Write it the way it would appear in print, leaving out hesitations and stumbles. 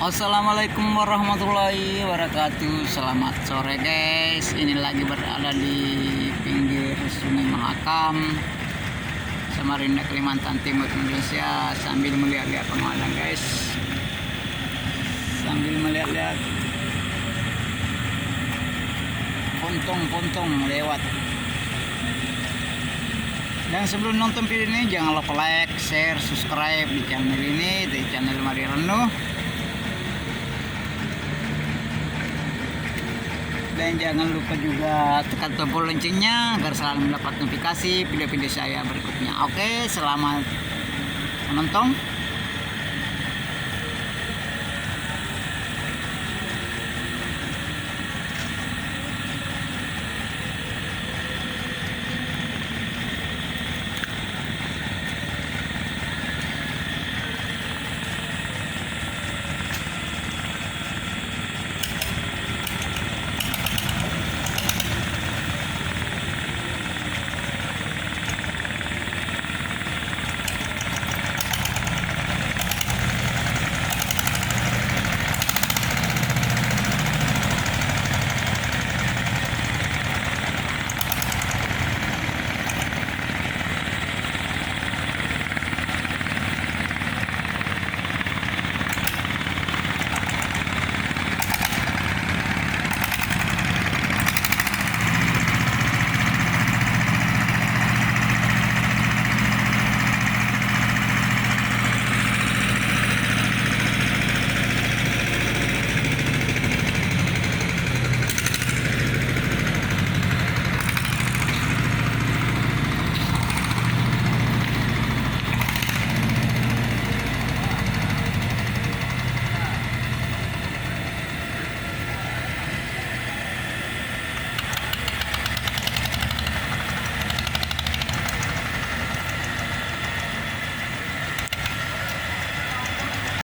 Assalamualaikum warahmatullahi wabarakatuh. Selamat sore guys. Ini lagi berada di pinggir Sungai Mahakam, Samarinda, Kalimantan Timur, Indonesia, sambil melihat-lihat pemandangan guys. Sambil melihat-lihat pontong-pontong lewat. Dan sebelum nonton video ini jangan lupa like, share, subscribe di channel ini, di channel Mari Reno. Dan jangan lupa juga tekan tombol loncengnya agar selalu mendapat notifikasi video-video saya berikutnya. Oke, selamat menonton.